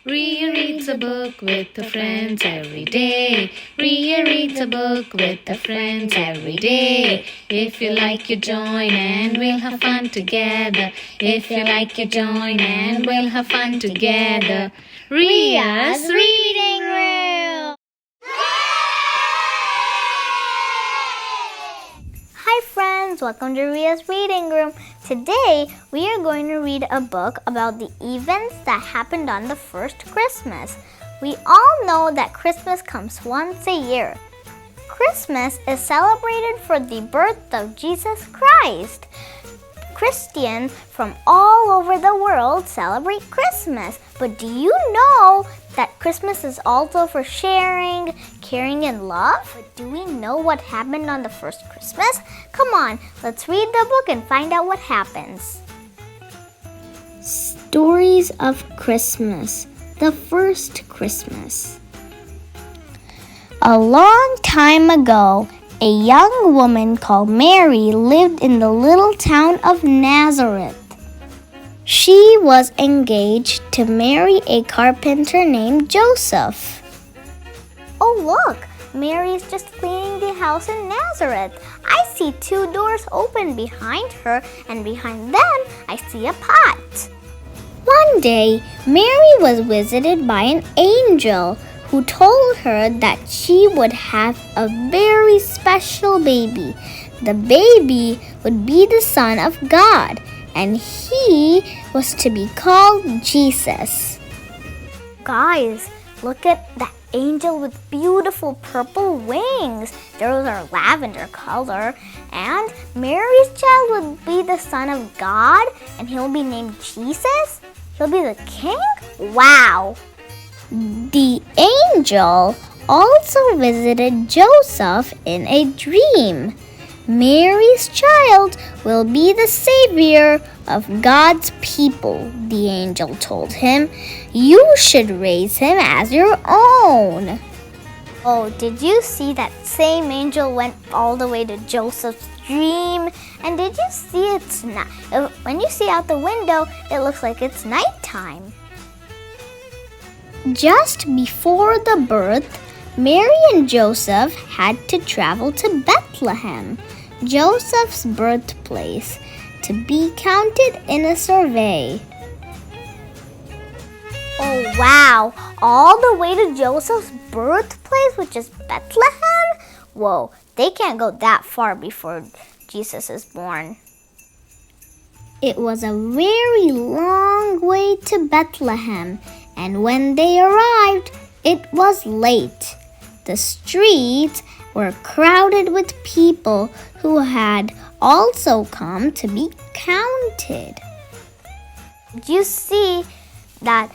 Ria reads a book with her friends every day. Ria reads a book with her friends every day. If you like, you join and we'll have fun together. If you like, you join and we'll have fun together. Ria's Reading Room! Hi friends, welcome to Ria's Reading Room. Today we are going to read a book about the events that happened on the first Christmas. We all know that Christmas comes once a year. Christmas is celebrated for the birth of Jesus Christ. Christians from all over the world celebrate Christmas. But do you know that Christmas is also for sharing, caring, and love? But do we know what happened on the first Christmas? Come on, let's read the book and find out what happens. Stories of Christmas. The first Christmas. A long time ago, a young woman called Mary lived in the little town of Nazareth. She was engaged to marry a carpenter named Joseph. Oh look, Mary's just cleaning the house in Nazareth. I see 2 doors open behind her, and behind them I see a pot. One day, Mary was visited by an angel who told her that she would have a very special baby. The baby would be the Son of God, and he was to be called Jesus. Guys, look at that angel with beautiful purple wings. Those are lavender color. And Mary's child would be the Son of God, and he'll be named Jesus? He'll be the king? Wow! The angel also visited Joseph in a dream. Mary's child will be the savior of God's people, the angel told him. You should raise him as your own. Oh, did you see that same angel went all the way to Joseph's dream? And did you see when you see out the window, it looks like it's nighttime. Just before the birth, Mary and Joseph had to travel to Bethlehem, Joseph's birthplace, to be counted in a survey. Oh wow, all the way to Joseph's birthplace, which is Bethlehem? Whoa, they can't go that far before Jesus is born. It was a very long way to Bethlehem, and when they arrived, it was late. The streets were crowded with people who had also come to be counted. Did you see that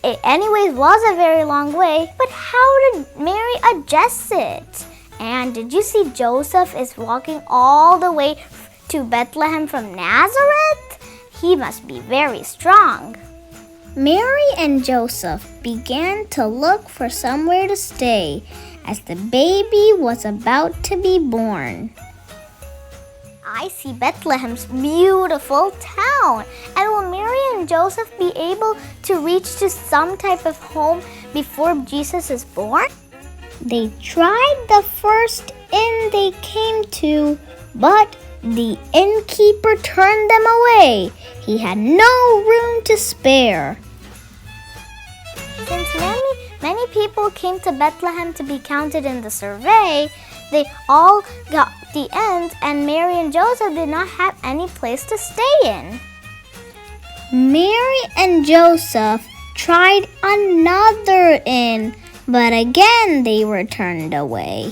it anyways was a very long way, but how did Mary adjust it? And did you see Joseph is walking all the way to Bethlehem from Nazareth? He must be very strong. Mary and Joseph began to look for somewhere to stay as the baby was about to be born. I see Bethlehem's beautiful town. And will Mary and Joseph be able to reach to some type of home before Jesus is born? They tried the first inn they came to, but the innkeeper turned them away. He had no room to spare. Since many people came to Bethlehem to be counted in the survey, they all got the end, and Mary and Joseph did not have any place to stay in. Mary and Joseph tried another inn, but again they were turned away.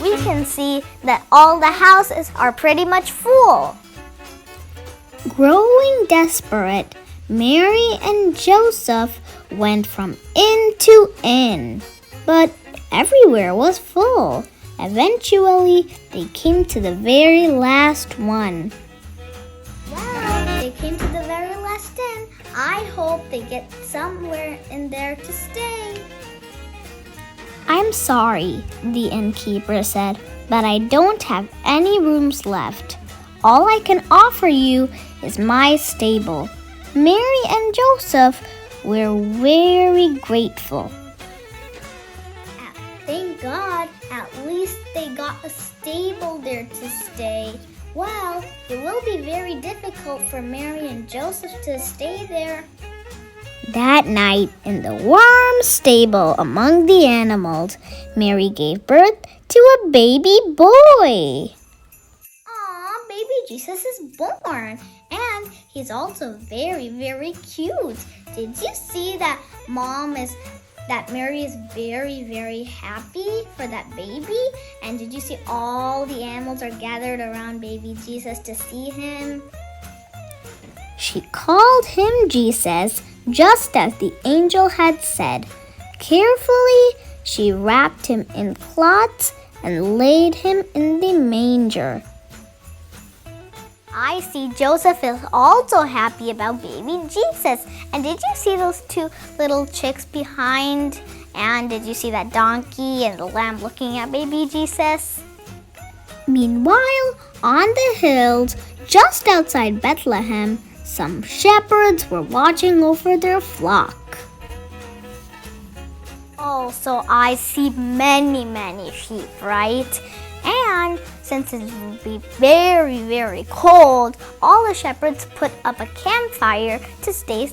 We can see that all the houses are pretty much full. Growing desperate, Mary and Joseph went from inn to inn, but everywhere was full. Eventually, they came to the very last one. Wow, they came to the very last inn. I hope they get somewhere in there to stay. I'm sorry, the innkeeper said, but I don't have any rooms left. All I can offer you is my stable. Mary and Joseph We're very grateful. Thank God, at least they got a stable there to stay. Well, it will be very difficult for Mary and Joseph to stay there. That night, in the warm stable among the animals, Mary gave birth to a baby boy. Aw, baby Jesus is born. And he's also very, very cute. Did you see that Mary is very, very happy for that baby? And did you see all the animals are gathered around baby Jesus to see him? She called him Jesus, just as the angel had said. Carefully, she wrapped him in cloths and laid him in the manger. I see Joseph is also happy about baby Jesus. And did you see those two little chicks behind? And did you see that donkey and the lamb looking at baby Jesus? Meanwhile, on the hills just outside Bethlehem, some shepherds were watching over their flock. Oh, so I see many, many sheep, right? And since it will be very, very cold, all the shepherds put up a campfire to stay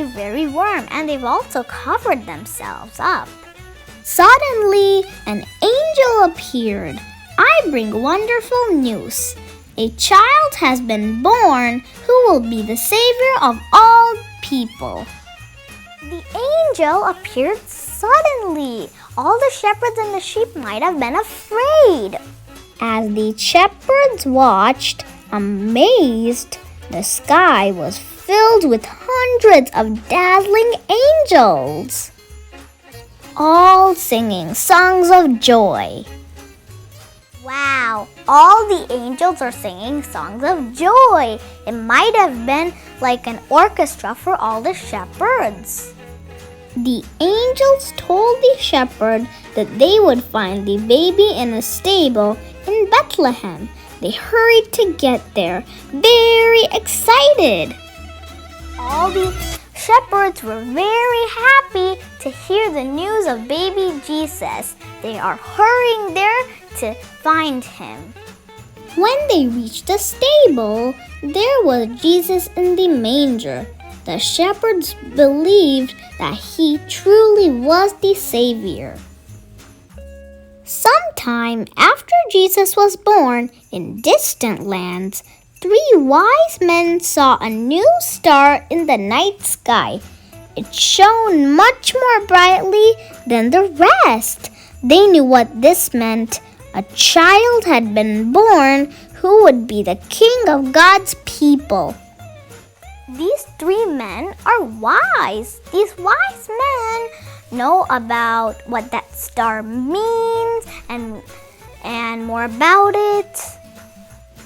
very warm, and they've also covered themselves up. Suddenly, an angel appeared. I bring wonderful news. A child has been born who will be the Savior of all people. The angel appeared suddenly. All the shepherds and the sheep might have been afraid. As the shepherds watched, amazed, the sky was filled with hundreds of dazzling angels, all singing songs of joy. Wow, all the angels are singing songs of joy. It might have been like an orchestra for all the shepherds. The angels told the shepherd that they would find the baby in a stable in Bethlehem. They hurried to get there, very excited. All the shepherds were very happy to hear the news of baby Jesus. They are hurrying there to find him. When they reached the stable, there was Jesus in the manger. The shepherds believed that he truly was the Savior. Sometime after Jesus was born, in distant lands, 3 wise men saw a new star in the night sky. It shone much more brightly than the rest. They knew what this meant. A child had been born who would be the king of God's people. These 3 men are wise. These wise men know about what that star means and more about it.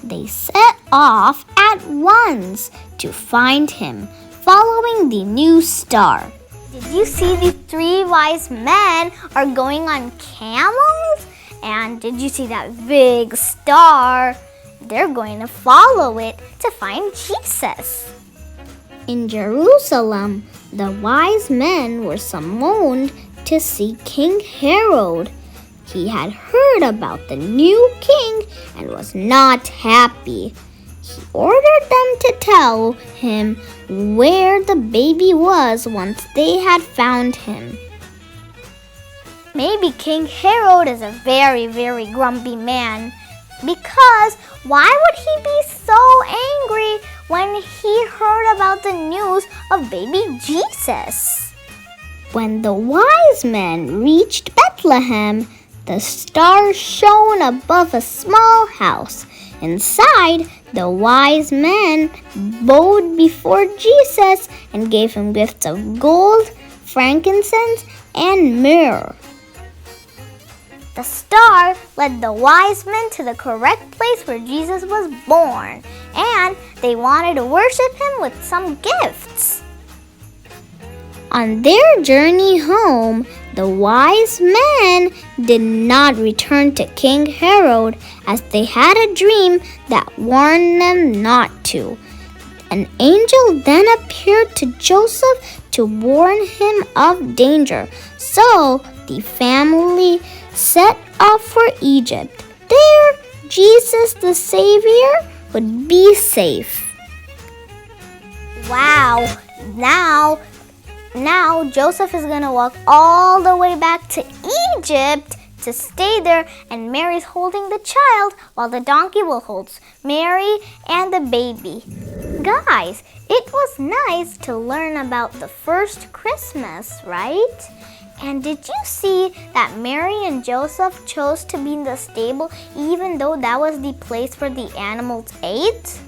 They set off at once to find him, following the new star. Did you see the 3 wise men are going on camels? And did you see that big star? They're going to follow it to find Jesus. In Jerusalem, the wise men were summoned to see King Herod. He had heard about the new king and was not happy. He ordered them to tell him where the baby was once they had found him. Maybe King Herod is a very, very grumpy man. Because why would he be so angry when he heard about the news of baby Jesus? When the wise men reached Bethlehem, the star shone above a small house. Inside, the wise men bowed before Jesus and gave him gifts of gold, frankincense, and myrrh. The star led the wise men to the correct place where Jesus was born, and they wanted to worship him with some gifts. On their journey home, the wise men did not return to King Herod, as they had a dream that warned them not to. An angel then appeared to Joseph to warn him of danger. So the family set off for Egypt. There, Jesus the Savior would be safe. Wow, now Joseph is gonna walk all the way back to Egypt to stay there, and Mary's holding the child while the donkey will hold Mary and the baby. Guys, it was nice to learn about the first Christmas, right? And did you see that Mary and Joseph chose to be in the stable even though that was the place where the animals ate?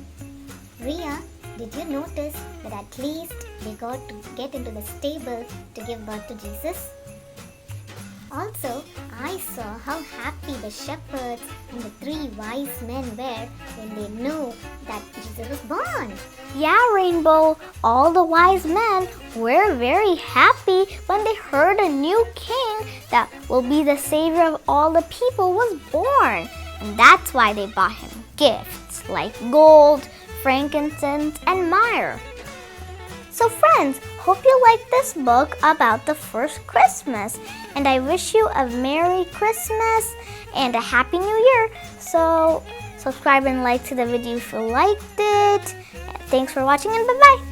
Ria, did you notice that at least they got to get into the stable to give birth to Jesus? Also, I saw how happy the shepherds and the 3 wise men were when they knew that Jesus was born. Yeah, Rainbow, all the wise men were very happy when they heard a new king that will be the savior of all the people was born. And that's why they bought him gifts like gold, frankincense, and myrrh. So friends, hope you like this book about the first Christmas. And I wish you a Merry Christmas and a Happy New Year. So subscribe and like to the video if you liked it. Thanks for watching and bye-bye.